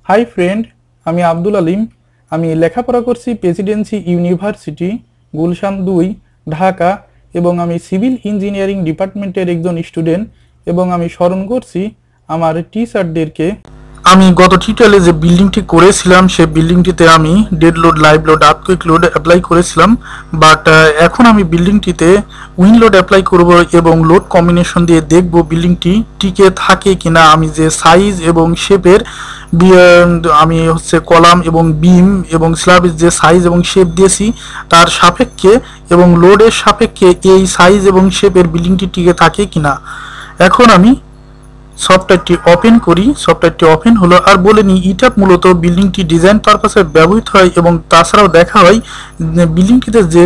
Hi friend, আমি আব্দুল আলিম। আমি লেখাপড়া করছি প্রেসিডেন্সি ইউনিভার্সিটি গুলশান 2, ঢাকা, এবং আমি সিভিল ইঞ্জিনিয়ারিং ডিপার্টমেন্টের একজন স্টুডেন্ট। এবং আমি স্মরণ করছি আমার টিচারদেরকে। আমি গত টিউটোরিয়ালে যে বিল্ডিংটি করেছিলাম সেই বিল্ডিংটিতে আমি dead load, live load, earthquake load apply করেছিলাম। বাট এখন আমি বিল্ডিংটিতে উইন্ড লোড অ্যাপ্লাই করব এবং লোড কম্বিনেশন দিয়ে দেখব বিল্ডিংটি টিকে থাকে কিনা। আমি যে সাইজ এবং শেপের আমি কলাম এবং বিম এবং স্ল্যাবের যে সাইজ এবং শেপ দিয়েছি তার সাপেক্ষে এবং লোডের সাপেক্ষে এই সাইজ এবং শেপের বিল্ডিংটি টিকে থাকে কিনা। এখন আমি সফটওয়্যারটি ওপেন করি। সফটওয়্যারটি ওপেন হলো। আর বলে নিই, ইটাপ মূলত বিল্ডিংটি ডিজাইন পারপাসে ব্যবহৃত হয় এবং তাছাড়াও দেখা হয় বিল্ডিংটিতে যে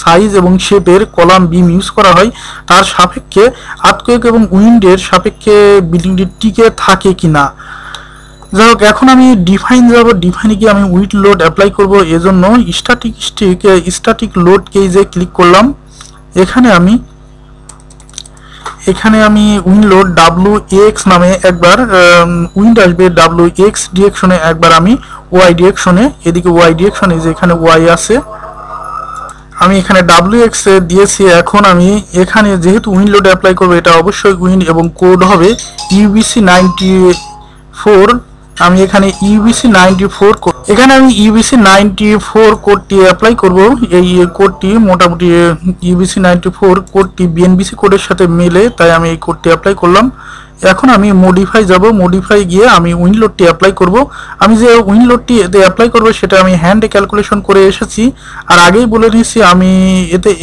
সাইজ এবং শেপের কলাম বিম ইউজ করা হয় তার সাপেক্ষে আর্থকুয়েক এবং উইন্ডের সাপেক্ষে বিল্ডিংটি টিকে থাকে কিনা। যাই হোক, এখন আমি ডিফাইন যাব। ডিফাইনে গিয়ে আমি উইন্ড লোড অ্যাপ্লাই করব। এজন্য স্ট্যাটিক লোড কেজে ক্লিক করলাম। এখানে আমি উইন্ড লোড WX নামে একবার উইন্ড আসবে, WX ডিরেকশনে একবার আমি ওয়াই ডিরেকশনে, এদিকে ওয়াই ডিরেকশনে যে এখানে ওয়াই আছে আমি এখানে WX দিয়েছি। এখন আমি এখানে যেহেতু উইন্ড লোড অ্যাপ্লাই করবো এটা অবশ্যই উইন্ড এবং কোড হবে UBC 94। আমি এখানে UBC 94 এখানে আমি UBC 94 কোডটি অ্যাপ্লাই করব। এই কোডটি মোটামুটি UBC 94 কোডটি BNBC কোডের সাথে মেলে, তাই আমি এই কোডটি অ্যাপ্লাই করলাম। এখন আমি মডিফাই যাব। মডিফাই গিয়ে আমি উইন্ড লোডটি অ্যাপ্লাই করব। আমি যে উইন্ড লোডটি এতে অ্যাপ্লাই করব সেটা আমি হ্যান্ডে ক্যালকুলেশন করে এসেছি। আর আগেই বলে নিয়েছি আমি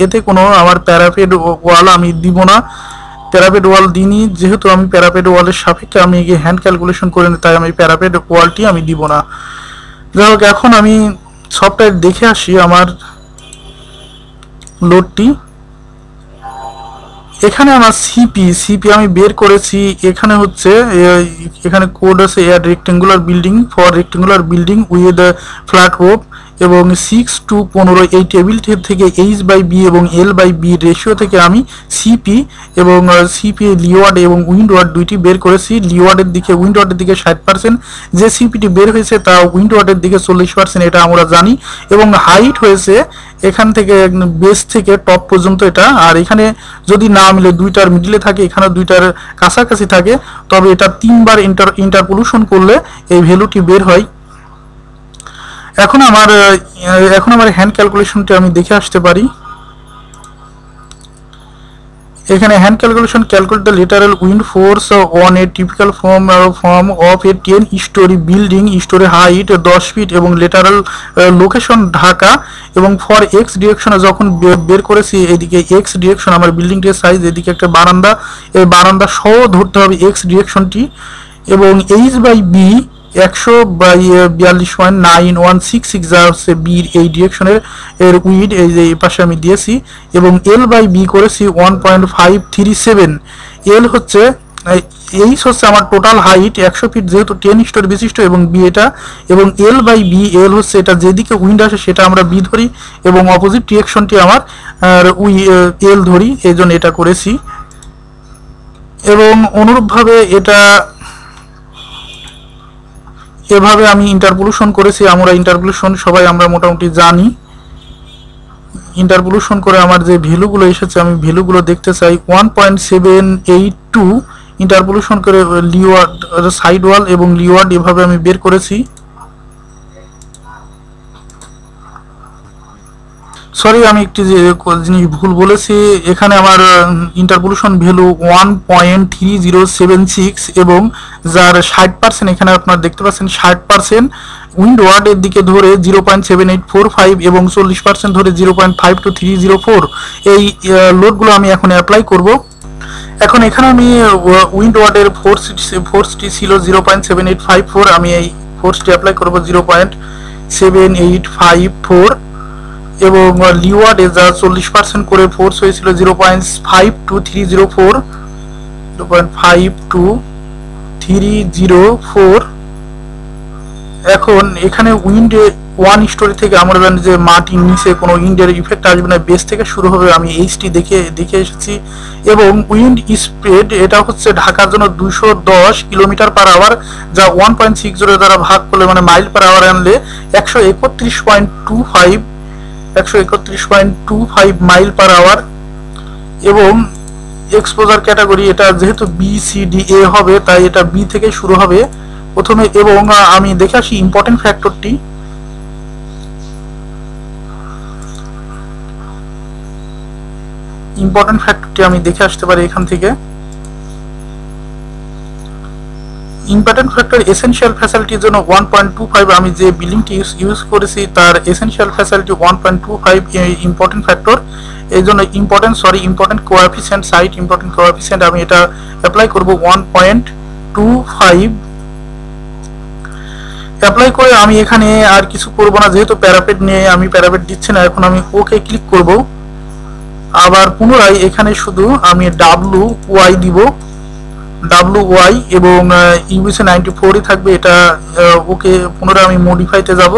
এতে কোনো আমার প্যারাপেড ওয়াল আমি দিব না। প্যারাপেড ওয়াল দিইনি, যেহেতু আমি প্যারাপেড ওয়ালের সাপেক্ষে আমি হ্যান্ড ক্যালকুলেশন করে নিই, তাই আমি প্যারাপেড ওয়ালটি আমি দিব না। যাই হোক, এখন আমি সফটওয়্যার দেখে আসি আমার লোডটি। এখানে আমার সিপি আমি বের করেছি। এখানে কোড আছে air rectangular building for rectangular building with flat rope এবং 6:15 এই টেবিল থেকে H/B এবং L/B রেশিও থেকে আমি সিপি এবং সিপি লিওয়ার্ড এবং উইন্ড ওয়ার্ড দুইটি বের করেছি। লিওয়ার্ডের দিকে উইন্ড ওয়ার্ডের দিকে 60%, যে সিপিটি বের হয়েছে তা উইন্ড ওয়ার্ডের দিকে 40%, এটা আমরা জানি। এবং হাইট হয়েছে এখান থেকে বেস থেকে টপ পর্যন্ত এটা। আর এখানে যদি না মিলে দুইটার মিডিলে থাকে, এখানে দুইটার কাছাকাছি থাকে, তবে এটা 3 বার ইন্টারপোলেশন করলে এই ভ্যালুটি বের হয়। এখন আমার হ্যান্ড ক্যালকুলেশনটি আমি দেখে আসতে পারি। এখানে hand calculation calculate the literal wind force on a typical form of a 10 storey building, storey height 10 feet এবং লেটারাল লোকেশন ঢাকা। এবং ফর এক্স ডিরেকশনে যখন বের করেছি, এদিকে এক্স ডিরেকশন আমার বিল্ডিংটির সাইজ, এদিকে একটা বারান্দা, এই বারান্দা সহ ধরতে হবে এক্স ডিরেকশনটি। এবং H/B 100/42.9166 যা হচ্ছে বির এই ডিরেকশনের এর উইড, এই যে এই পাশে আমি দিয়েছি। এবং L/B করেছি 1.537। L হচ্ছে H হচ্ছে আমার টোটাল হাইট 100 ফিট, যেহেতু 10 স্টোরি বিশিষ্ট, এবং বি এটা। এবং L/B, L হচ্ছে এটা যেদিকে উইন্ড আসে সেটা আমরা বি ধরি এবং অপোজিট ডিরেকশনটি আমার L ধরি, এই জন্য এটা করেছি। এবং অনুরূপভাবে এভাবে আমি ইন্টারপোলেশন করেছি। আমরা ইন্টারপোলেশন সবাই আমরা মোটামুটি জানি। ইন্টারপোলেশন করে আমার যে ভ্যালুগুলো এসেছে আমি ভ্যালুগুলো দেখতে চাই। 1.782 ইন্টারপোলেশন করে লিওয়ার্ড সাইড ওয়াল এবং লিওয়ার্ড এভাবে আমি বের করেছি। সরি, আমি একটি জিনিস ভুল বলেছি। এখানে আমার ইন্টারপোলেশন ভ্যালু 1.3076 এবং যার 60%, এখানে আপনারা দেখতে পাচ্ছেন 60% উইন্ড ওয়ার্ডের দিকে ধরে 0.7845 এবং 40% ধরে 0.52304। এই লোডগুলো আমি এখন অ্যাপ্লাই করব। এখন এখানে আমি উইন্ড ওয়ার্ডের ফোর্সটি ছিল 0.7854, আমি এই ফোর্সটি অ্যাপ্লাই করব 0.7854। এবং লিওয়ার্ডে যা 40% করে ফোর্স হয়েছিল 0.52304। এখন এখানে উইন্ডে 1 স্টোরি থেকে আমরা জানি যে মাটির নিচে কোনো উইন্ডের ইফেক্ট আসবে না, বেস থেকে শুরু হবে। আমি এইচটি দেখে এসেছি। এবং উইন্ড স্পিড এটা হচ্ছে ঢাকার জন্য 210 কিলোমিটার পার আওয়ার, যা 1.60 দ্বারা ভাগ করলে মানে মাইল পার আওয়ার আনলে 131.25 মাইল পার আওয়ার। এবং এক্সপোজার ক্যাটাগরি এটা যেহেতু BCDA হবে, তাই এটা বি থেকে শুরু হবে প্রথমে। এবং আমি দেখে আসি ইম্পর্টেন্ট ফ্যাক্টরটি। আমি দেখে আসতে পারি এখান থেকে। ইম্পর্টেন্ট ফ্যাক্টর এসেনশিয়াল ফ্যাসিলিটির জন্য 1.25, আমি যে বিল্ডিংটি ইউজ করেছি তার এসেনশিয়াল ফ্যাসিলিটি 1.25 ইম্পর্টেন্ট ফ্যাক্টর। এই জন্য important coefficient, site important coefficient আমি এটা অ্যাপ্লাই করব 1.25। অ্যাপ্লাই করে আমি এখানে আর কিছু করব না, যেহেতু প্যারাপেট নিয়ে আমি প্যারাপেট দিচ্ছি না। এখন আমি ওকে ক্লিক করব। আবার পুনরায় এখানে শুধু আমি WY দিব, WY, এবং ইউবিসি 94ই থাকবে এটা। ওকে পুনরায় আমি মডিফাইতে যাব।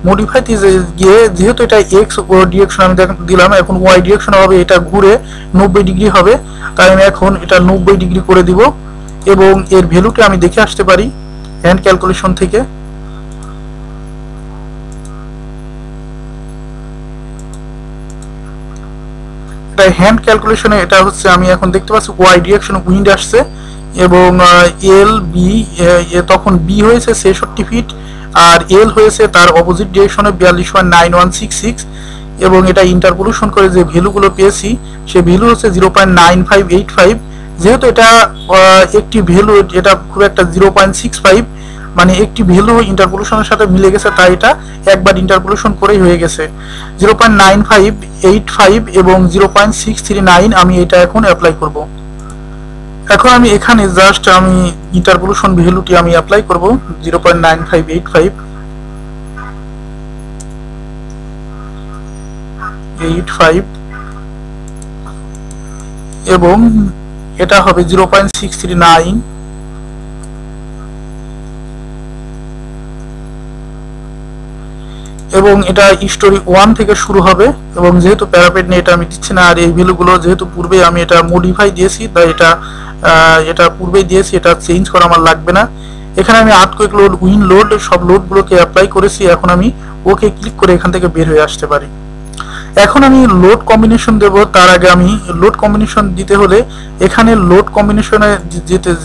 মডিফাইতে গিয়ে যেহেতু এটা এক্স ডিরেকশন আমি দিলাম, এখন ওয়াই ডিরেকশন হবে, এটা ঘুরে 90 ডিগ্রি হবে। তাই আমি এখন এটা 90 ডিগ্রি করে দিব। এবং এর ভ্যালুটি আমি দেখে আসতে পারি হ্যান্ড ক্যালকুলেশন থেকে। এটা হ্যান্ড ক্যালকুলেশনে এটা হচ্ছে আমি এখন দেখতে পাচ্ছি ওয়াই ডিরেকশন উইন্ড আসছে। এবং এল বি তখন বি হয়েছে 66 ফিট, আর এল হয়েছে তার অপোজিট ডিরেকশনে 42.9166। এবং এটা ইন্টারপোলেশন করে যে ভ্যালুগুলো পেয়েছি সে ভ্যালু হচ্ছে 0.9585। যেহেতু এটা একটি ভ্যালু, এটা খুব একটা 0.65, মানে একটি ভ্যালু ইন্টারপোলেশনের সাথে মিলে গেছে, তাই এটা একবার ইন্টারপোলেশন করেই হয়ে গেছে। 0.9585 এবং 0.639 আমি এটা এখন অ্যাপ্লাই করব। এখন আমি এখানে জাস্ট আমি ইন্টারপোলেশন ভ্যালুটি আমি অ্যাপ্লাই করব 0.9585 এবং এটা হবে 0.639। এবং এটা স্টোরি 1 থেকে শুরু হবে। এবং যেহেতু প্যারাপেট নিয়ে এটা আমি দিচ্ছি না, আর এই ভ্যালুগুলো যেহেতু পূর্বে আমি এটা মডিফাই দিয়েছি, তাই এটা পূর্বেই দিয়েছি, এটা চেঞ্জ করা আমার লাগবে না। এখানে আমি আর্থকুয়েক লোড, উইন্ড লোড সব লোডগুলোকে অ্যাপ্লাই করেছি। এখন আমি ওকে ক্লিক করে এখান থেকে বের হয়ে আসতে পারি। এখন আমি লোড কম্বিনেশন দেব। তার আগে আমি লোড কম্বিনেশন দিতে হলে এখানে লোড কম্বিনেশনে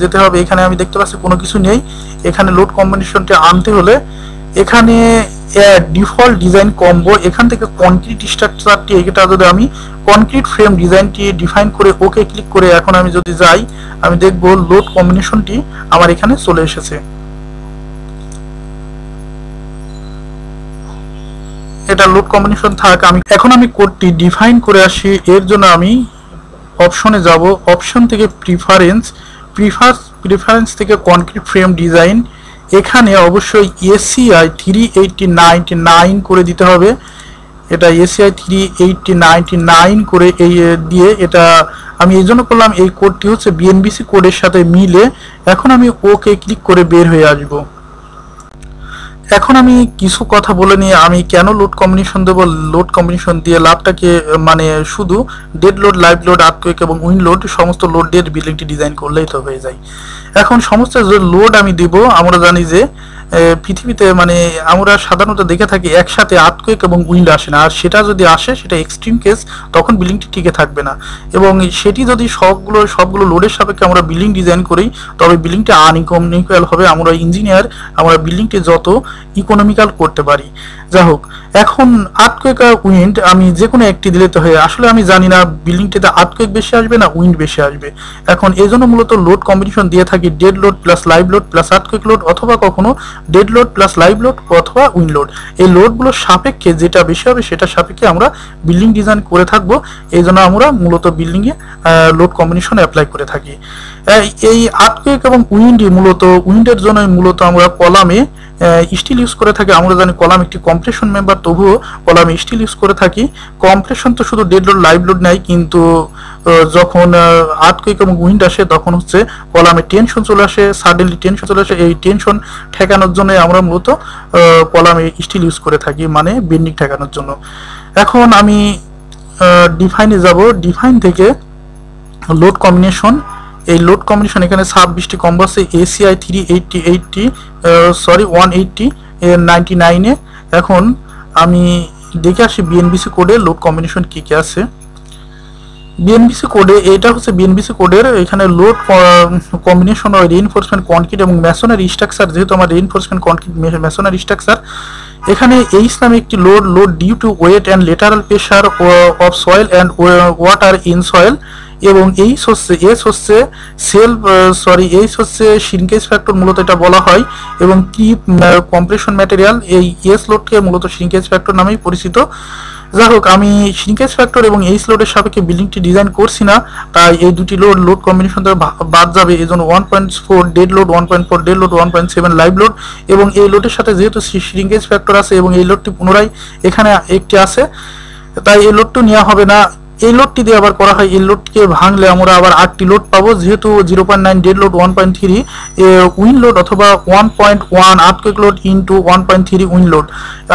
যেতে হবে। এখানে আমি দেখতে পাচ্ছি কোনো কিছু নেই। এখানে লোড কম্বিনেশনটা আনতে হলে এখানে ডিফল্ট ডিজাইন কম্বো, এখান থেকে কনক্রিট স্ট্রাকচারটি, এটা যদি আমি কনক্রিট ফ্রেম ডিজাইনটি ডিফাইন করে ওকে ক্লিক করে এখন আমি যদি যাই, আমি দেখব লোড কম্বিনেশনটি আমার এখানে চলে এসেছে। এটা লোড কম্বিনেশন থাক। এখন আমি কোডটি ডিফাইন করে আসি। এর জন্য আমি অপশনে যাব, অপশন থেকে প্রিফারেন্স থেকে কনক্রিট ফ্রেম ডিজাইন, এখানে অবশ্যই ACI 38099 করে দিতে হবে। এটা ACI 38099 করে এই দিয়ে এটা আমি এই জন্য করলাম, এই কোডটি হচ্ছে BNBC কোডের সাথে মিলে। এখন আমি ওকে ক্লিক করে বের হয়ে আসব। এখন আমি কিছু কথা বলে নিয়ে আমি কেন লোড কম্বিনেশন দেব। লোড কম্বিনেশন দিয়ে লাভটাকে মানে শুধু dead load, live load, earthquake এবং উইন্ড লোড সমস্ত লোড দিয়ে বিল্ডিংটি ডিজাইন করলেই তো হয়ে যায়। এখন সমস্ত যে লোড আমি দিব, আমরা জানি যে পৃথিবীতে মানে আমরা সাধারণত দেখে থাকি একসাথে আর্থকুয়েক এবং উইন্ড আসে না, আর সেটা যদি আসে সেটা এক্সট্রিম কেস, তখন বিল্ডিংটি টিকে থাকবে না। এবং সেটি যদি সবগুলো লোডের সাপেক্ষে আমরা বিল্ডিং ডিজাইন করি, তবে বিল্ডিংটি আনইকোনমিক্যাল হবে। আমরা ইঞ্জিনিয়ার, আমরা বিল্ডিংটি যত ইকোনমিক্যাল করতে পারি। যাই হোক, এখন আর্থকুয়েক আর উইন্ড আমি যে কোনো একটি দিলে তো হয়। আসলে আমি জানি না বিল্ডিংটিতে আর্থকুয়েক বেশি আসবে না উইন্ড বেশি আসবে। এখন এই জন্য মূলত লোড কম্বিনেশন দিয়ে থাকি dead load plus live load plus earthquake load, অথবা কখনো dead load plus live load অথবা উইন্ড লোড। এই লোডগুলোর সাপেক্ষে যেটা বেশি হবে সেটা সাপেক্ষে আমরা বিল্ডিং ডিজাইন করে থাকবো। এই জন্য আমরা মূলত বিল্ডিংয়ে লোড কম্বিনেশন অ্যাপ্লাই করে থাকি। এই আর্থকুয়েক এবং উইন্ডই মূলত উইন্ডের জন্য মূলত আমরা কলামে স্টিল ইউজ করে থাকি। আমরা জানি কলাম একটি কম্প্রেশন মেম্বার, তবুও কলাম স্টিল ইউজ করে থাকি। কম্প্রেশন তো শুধু ডেড লোড লাইভ লোড নেয়, কিন্তু যখন আর্থকুইক এবং উইন্ড আসে তখন হচ্ছে কলামে টেনশন চলে আসে, সাডেনলি টেনশন চলে আসে। এই টেনশন ঠেকানোর জন্য আমরা মূলত কলামে স্টিল ইউজ করে থাকি, মানে বেন্ডিং ঠেকানোর জন্য। এখন আমি ডিফাইনে যাব। ডিফাইন থেকে লোড কম্বিনেশন, এই লোড কম্বিনেশন এখানে 26টি কম্বো আছে। ACI 180 99-এ। এখন আমি দেখে আসি বিএনবিসি কোডে লোড কম্বিনেশন কি কি আছে। বিএনবিসি কোডে এটা হচ্ছে বিএনবিসি কোডের এখানে লোড কম্বিনেশন হয় রিইনফোর্সমেন্ট কনক্রিট এবং মেসোনারি স্ট্রাকচার। যেহেতু আমার রিইনফোর্সমেন্ট কনক্রিট মেসোনারি স্ট্রাকচার, এখানে এইচ নামে একটি load due to weight and lateral pressure of soil and water in soil, এবং এইচ হচ্ছে শ্রিঙ্কেজ ফ্যাক্টর মূলত এটা বলা হয়, এবং ক্রিপ কম্প্রেশন ম্যাটেরিয়াল। এই এস লোডকে মূলত শ্রিঙ্কেজ ফ্যাক্টর নামেই পরিচিত। যাই হোক, আমি শ্রিঙ্কেজ ফ্যাক্টর এবং এইচ লোডের সাপেক্ষে বিল্ডিংটি ডিজাইন করছি না, তাই এই দুটি লোড কম্বিনেশন থেকে বাদ যাবে। এই জন্য 1.4 dead load, 1.4 dead load, 1.7 live load, এবং এই লোডের সাথে যেহেতু শ্রিঙ্কেজ ফ্যাক্টর আছে এবং এই লোডটি পুনরায় এখানে একটি আছে, তাই এই লোডটি নেওয়া হবে না। এই লোডটি দিয়ে আবার করা হয়, এই লোডকে ভাঙলে আমরা আবার 8টি লোড পাবো। যেহেতু 0.9 ডেড লোড, 1.3 উইন লোড অথবা 1.1 earthquake load into 1.3 win load,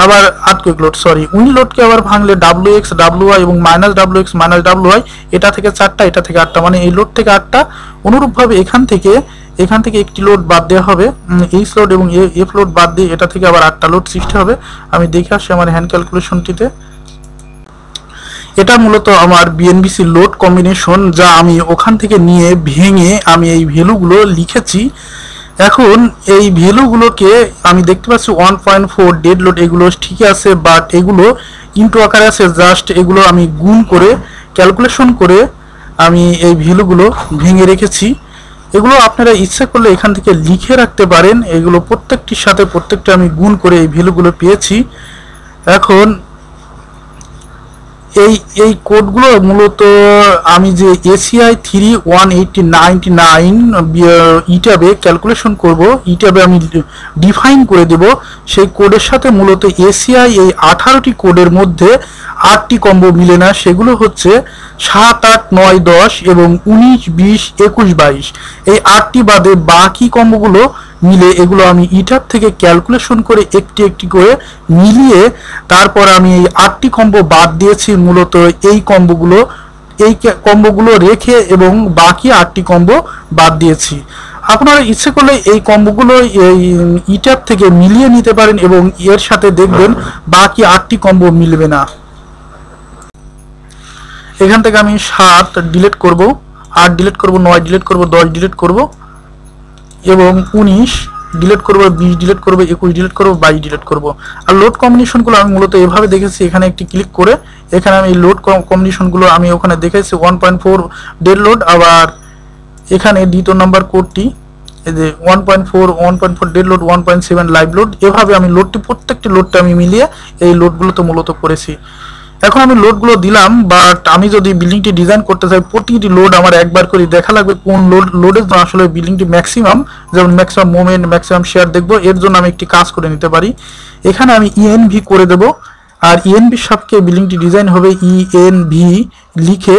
আবার আর্থকুইক লোড উইন লোডকে আবার ভাঙলে WX WY এবং -WX -WY, এটা থেকে 4টা, এটা থেকে 8টা, মানে এই লোড থেকে 8টা। অনুরূপভাবে এখান থেকে একটি লোড বাদ দেওয়া হবে, এইচ লোড এবং এফ লোড বাদ দিয়ে এটা থেকে আবার 8টা লোড সৃষ্টি হবে। আমি দেখে আসি আমার হ্যান্ড ক্যালকুলেশনটিতে। এটা মূলত আমার বিএনবিসি লোড কম্বিনেশন, যা আমি ওখান থেকে নিয়ে ভেঙে আমি এই ভ্যালুগুলো লিখেছি। এখন এই ভ্যালুগুলোকে আমি দেখতে পাচ্ছি 1.4 ডেড লোড, এগুলো ঠিকই আছে, বাট এগুলো ইনটু আকারে আছে। জাস্ট এগুলো আমি গুণ করে ক্যালকুলেশন করে আমি এই ভ্যালুগুলো ভেঙে রেখেছি। এগুলো আপনারা ইচ্ছা করলে এখান থেকে লিখে রাখতে পারেন। এগুলো প্রত্যেকটির সাথে প্রত্যেকটা আমি গুণ করে এই ভ্যালুগুলো পেয়েছি। এখন এই কোডগুলো মূলত আমি যে ACI 18099 ইট্যাবে ক্যালকুলেশন করব, ইট্যাবে আমি ডিফাইন করে দেব। সেই কোডের সাথে মূলত ACI এই 18টি কোডের মধ্যে 8টি কম্বো মিলে না, সেগুলো হচ্ছে 7, 8, 9, 10 এবং 19, 20, 21, 22। এই 8টি বাদে বাকি কম্বোগুলো মিলে, এগুলো আমি ইটার থেকে ক্যালকুলেশন করে একটি একটি করে মিলিয়ে তারপর আমি এই 8টি কম্বো বাদ দিয়েছি। মূলত এই কম্বোগুলো রেখে এবং বাকি 8টি কম্বো বাদ দিয়েছি। আপনারা ইচ্ছে করলে এই কম্বোগুলো এই ইটার থেকে মিলিয়ে নিতে পারেন এবং এর সাথে দেখবেন বাকি 8টি কম্বো মিলবে না। এখান থেকে আমি 7 ডিলিট করব, 8 ডিলিট করব, 9 ডিলিট করব, 10 ডিলিট করব এবং 19 ডিলিট করব, 20 ডিলিট করব, 21 ডিলিট করব, 22 ডিলিট করব। আর লোড কম্বিনেশনগুলো আমি মূলত এভাবে দেখেছি। এখানে একটি ক্লিক করে এখানে আমি লোড কম্বিনেশনগুলো আমি ওখানে দেখেছি 1.4 ডেড লোড, আবার এখানে দ্বিতীয় নাম্বার কোডটি এই যে 1.4 ডেড লোড, 1.7 লাইভ লোড। এভাবে আমি প্রত্যেকটি লোডটা আমি মিলিয়ে এই লোডগুলো তো মূলত করেছি। এখন আমি লোডগুলো দিলাম, বাট আমি যদি বিল্ডিংটি ডিজাইন করতে চাই প্রতিটি লোড আমার একবার করে দেখা লাগবে কোন লোডের জন্য আসলে বিল্ডিংটি ম্যাক্সিমাম, যেমন ম্যাক্সিমাম মোমেন্ট, ম্যাক্সিমাম শেয়ার দেখবো। এর জন্য আমি একটি কাজ করে নিতে পারি, এখানে আমি ENV করে দেব। আর ENV সাপেক্ষে বিল্ডিংটি ডিজাইন হবে ENV লিখে,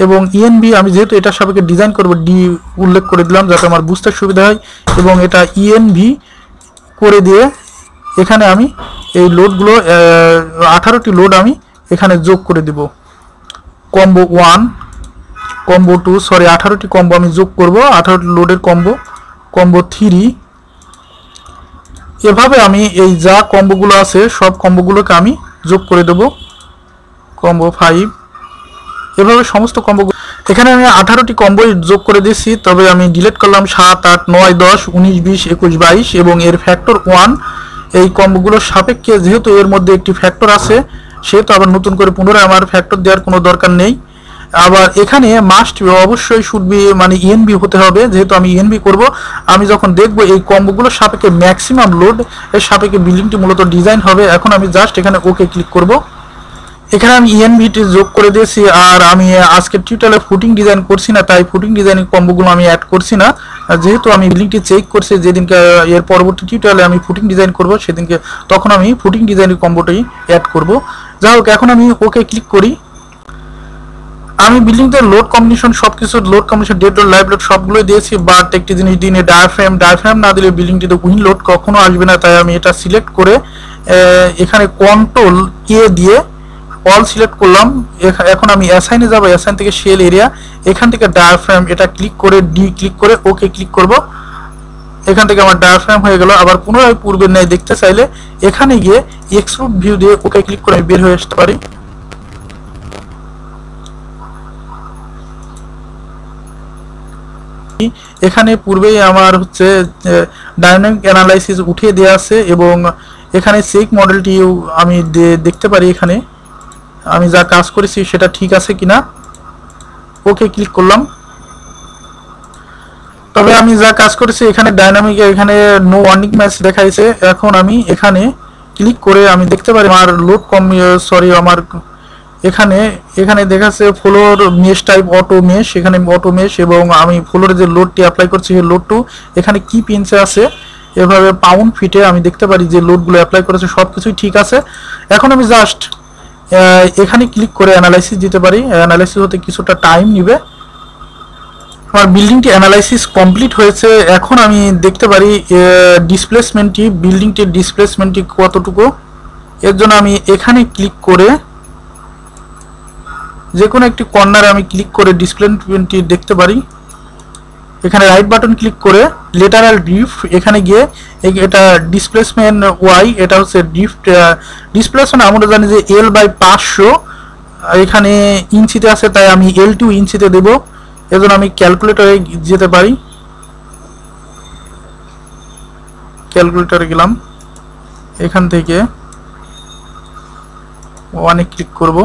এবং ENV আমি যেহেতু এটা সাপেক্ষে ডিজাইন করব ডি উল্লেখ করে দিলাম যাতে আমার বুঝতে সুবিধা হয়, এবং এটা ENV করে দিয়ে এখানে আমি এই লোডগুলো 18টি লোড আমি এখানে যোগ করে দিব। কম্বো 1, কম্বো 2, 18টি কম্বো আমি যোগ করব, 18টি লোডের কম্বো 3। এভাবে আমি এই যা কম্বোগুলো আছে সব কম্বোগুলোকে আমি যোগ করে দেব। কম্বো 5, এভাবে সমস্ত কম্বোগুলো এখানে আমি 18টি কম্বো যোগ করে দিয়েছি। তবে আমি ডিলিট করলাম 7, 8, 9, 10, 19, 20, 21, 22 এবং এর ফ্যাক্টর 1। এই কম্বোগুলোর সাপেক্ষে যেহেতু এর মধ্যে একটি ফ্যাক্টর আছে, সেহেতু আবার নতুন করে পুনরায় আমার ফ্যাক্টর দেওয়ার কোনো দরকার নেই। আবার এখানে মাস্ট অবশ্যই শুড বি মানে ENV হতে হবে, যেহেতু আমি ENV করব। আমি যখন দেখব এই কম্বোগুলোর সাপেক্ষে ম্যাক্সিমাম লোড এর সাপেক্ষে বিল্ডিংটি মূলত ডিজাইন হবে। এখন আমি জাস্ট এখানে ওকে ক্লিক করব। এখানে আমি ENVটি যোগ করে দিয়েছি। আর আমি আজকের টিউটোরিয়ালে ফুটিং ডিজাইন করছি না, তাই ফুটিং ডিজাইনের কম্বোগুলো আমি অ্যাড করছি না। যেহেতু আমি বিল্ডিংটি চেক করছি যেদিনকে, এর পরবর্তী টিউটোরিয়ালে আমি ফুটিং ডিজাইন করব সেদিনকে, তখন আমি ফুটিং ডিজাইনের কম্বোটাই অ্যাড করব। যাই হোক, এখন আমি ওকে ক্লিক করি। আমি বিল্ডিংতে লোড কম্বিনেশন সবকিছু, load combination, dead load, live load সবগুলোই দিয়েছি, বাট একটি জিনিস দিনে ডায়াফ্রেম না দিলে বিল্ডিংটিতে উইন্ড লোড কখনো আসবে না। তাই আমি এটা সিলেক্ট করে এখানে কন্ট্রোল কে দিয়ে অল সিলেক্ট করলাম। এখন আমি অ্যাসাইনে যাব, অ্যাসাইন থেকে শেল এরিয়া, এখান থেকে ডায়াফ্রেম এটা ক্লিক করে ক্লিক করে ওকে ক্লিক করব। এখান থেকে আমার ডায়াফ্রেম হয়ে গেল। আবার পুনরায় পূর্বের ন্যায় দেখতে চাইলে এখানে গিয়ে এক্সট্রুড ভিউ দিয়ে ওকে ক্লিক করে বের হয়ে আসতে পারি। এখানে পূর্বেই আমার হচ্ছে ডাইনামিক অ্যানালাইসিস উঠিয়ে দেওয়া আছে এবং এখানে চেক মডেলটি আমি দেখতে পারি। এখানে আমি যা কাজ করেছি সেটা ঠিক আছে কিনা, ওকে ক্লিক করলাম। তবে আমি যা কাজ করেছি এখানে ডাইনামিক, এখানে নো ওয়ার্নিং ম্যাচ দেখাইছে। এখন আমি এখানে ক্লিক করে আমি দেখতে পারি আমার লোড আমার এখানে দেখাচ্ছে floor mesh type auto mesh, এখানে অটো মেশ, এবং আমি ফ্লোরে যে লোডটি অ্যাপ্লাই করছি সেই লোডটু এখানে কি পিনসে আছে এভাবে পাউন্ড ফিটে আমি দেখতে পারি যে লোডগুলো অ্যাপ্লাই করেছে সবকিছুই ঠিক আছে। এখন আমি জাস্ট এখানে ক্লিক করে অ্যানালাইসিস দিতে পারি। অ্যানালাইসিস হতে কিছুটা টাইম নেবে। আমার বিল্ডিংটি অ্যানালাইসিস কমপ্লিট হয়েছে। এখন আমি দেখতে পারি ডিসপ্লেসমেন্টটি, বিল্ডিংটির ডিসপ্লেসমেন্টটি কতটুকু। এর জন্য আমি এখানে ক্লিক করে যে কোনো একটি কর্নারে আমি ক্লিক করে ডিসপ্লেসমেন্টটি দেখতে পারি। এখানে রাইট বাটন ক্লিক করে লেটারাল ড্রিফট, এখানে গিয়ে এটা ডিসপ্লেসমেন্ট ওয়াই, এটা হচ্ছে ডিসপ্লেসমেন্ট আমরা জানি যে L/500, এখানে ইঞ্চিতে আছে তাই আমি L2 ইঞ্চিতে দেব। এজন্য আমি ক্যালকুলেটরে যেতে পারি, ক্যালকুলেটরে গেলাম, এখান থেকে 1 এ ক্লিক করব।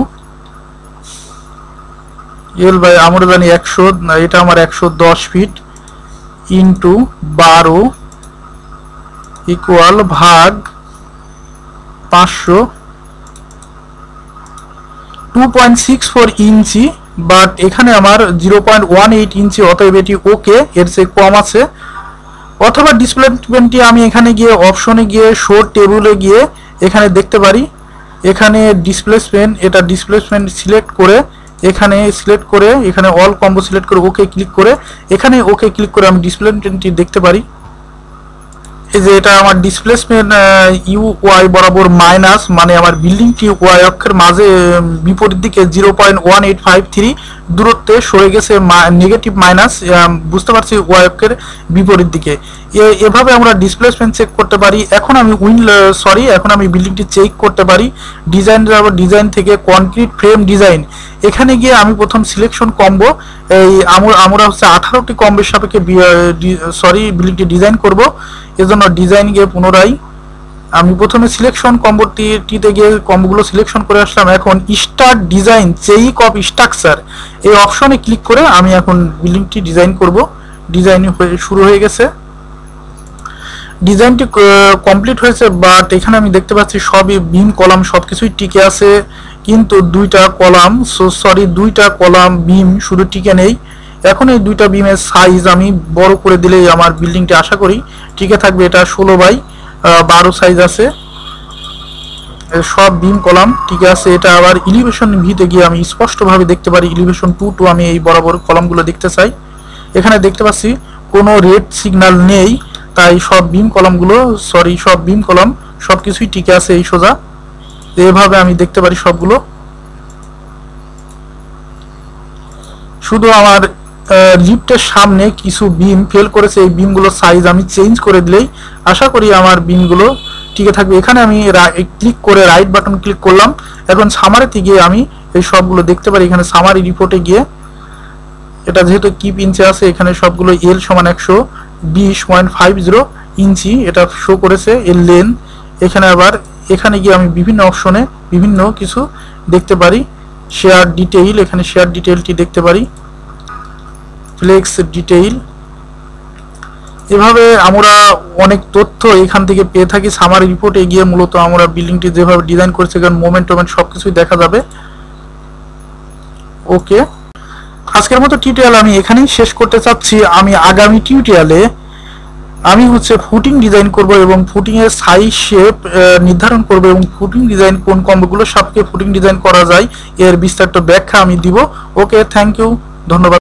আমরা জানি 100, এটা আমার 110 ফিট ইন্টু 12 ইকুয়াল ভাগ 500, 2.64 ইঞ্চি, বাট এখানে আমার 0.18 ইঞ্চি, অতএব এটি ওকে, এর চেয়ে কম আছে। অথবা ডিসপ্লেসমেন্টটি আমি এখানে গিয়ে অপশনে গিয়ে শো টেবিলে গিয়ে এখানে দেখতে পারি। এখানে ডিসপ্লেসমেন্ট, এটা ডিসপ্লেসমেন্ট সিলেক্ট করে এখানে অল কম্বো সিলেক্ট করে ওকে ক্লিক করে এখানে ওকে ক্লিক করে আমি ডিসপ্লেসমেন্টটি দেখতে পারি। এই যে এটা আমার ডিসপ্লেসমেন্ট ইউ ওয়াই বরাবর মাইনাস, মানে আমার বিল্ডিংটি ওয়াই অক্ষের মাঝে বিপরীত দিকে 0.1853 দূরত্বে সরে গেছে, নেগেটিভ মাইনাস, বুঝতে পারছি ওয়াই অক্ষের বিপরীত দিকে। এভাবে আমরা ডিসপ্লেসমেন্ট চেক করতে পারি। এখন আমি এখন আমি বিল্ডিংটি চেক করতে পারি। ডিজাইন থেকে কনক্রিট ফ্রেম ডিজাইন, এখানে গিয়ে আমি প্রথম সিলেকশন কম্বো, এই আমরা হচ্ছে 18টি কম্বের সাপেক্ষে বিল্ডিংটি ডিজাইন করব। এজন্য ডিজাইন গিয়ে পুনরায় আমি প্রথমে সিলেকশন কম্বোটিতে গিয়ে কম্বোগুলো সিলেকশন করে আসলাম। এখন start design check of structure এই অপশনে ক্লিক করে আমি এখন বিল্ডিংটি ডিজাইন করব। ডিজাইন শুরু হয়ে গেছে, ডিজাইনটি কমপ্লিট হয়েছে, বাট এখানে আমি দেখতে পাচ্ছি সবই বিম কলাম সবকিছুই টিকে আছে, কিন্তু দুইটা কলাম বিম শুধু টিকে নেই। এখন এই দুইটা বিমের সাইজ আমি বড় করে দিলেই আমার বিল্ডিংটি আশা করি টিকে থাকবে। এটা 16/12 সাইজ আছে, সব বিম কলাম টিকে আছে। এটা আবার এলিভেশন ভিতে গিয়ে আমি স্পষ্টভাবে দেখতে পারি। এলিভেশন 2 আমি এই বরাবর কলামগুলো দেখতে চাই। এখানে দেখতে পাচ্ছি কোনো রেড সিগন্যাল নেই, তাই সব বিম কলাম সবকিছুই টিকে আছে এই সোজা। এভাবে আমি দেখতে পারি সবগুলো। শুধু আমার লিফটের সামনে কিছু বিম ফেল করেছে, এই বিমগুলোর সাইজ আমি চেঞ্জ করে দিলেই আশা করি আমার বিমগুলো টিকে থাকবে। এখানে আমি ক্লিক করে রাইট বাটন ক্লিক করলাম। এখন সামারিতে গিয়ে আমি এই সবগুলো দেখতে পারি। এখানে সামারি রিপোর্টে গিয়ে এটা যেহেতু কিপ ইঞ্চে আছে, এখানে সবগুলো L = 120.50 ইঞ্চি এটা শো করেছে এর লেন। এখানে গিয়ে আমি বিভিন্ন অপশনে বিভিন্ন কিছু দেখতে পারি। শেয়ার ডিটেইল, এখানে শেয়ার ডিটেইলটি দেখতে পারি, ফ্লেক্স ডিটেইল। এভাবে আমরা অনেক তথ্য এখান থেকে পেয়ে থাকি। সামারি রিপোর্টে গিয়ে মূলত আমরা বিল্ডিংটি যেভাবে ডিজাইন করেছি এখানে মোমেন্ট সবকিছুই দেখা যাবে। ওকে, আজকের মতো টিউটোরিয়াল আমি এখানেই শেষ করতে চাচ্ছি। আমি আগামী টিউটোরিয়ালে আমি ফুটিং ডিজাইন করব এবং ফুটিং এর সাইজ শেপ নির্ধারণ করব এবং ফুটিং ডিজাইন কোন কম্বোগুলোর সাপেক্ষে ফুটিং ডিজাইন করা যায় এর বিস্তারিত ব্যাখ্যা আমি দিব। ওকে, থ্যাংক ইউ, ধন্যবাদ।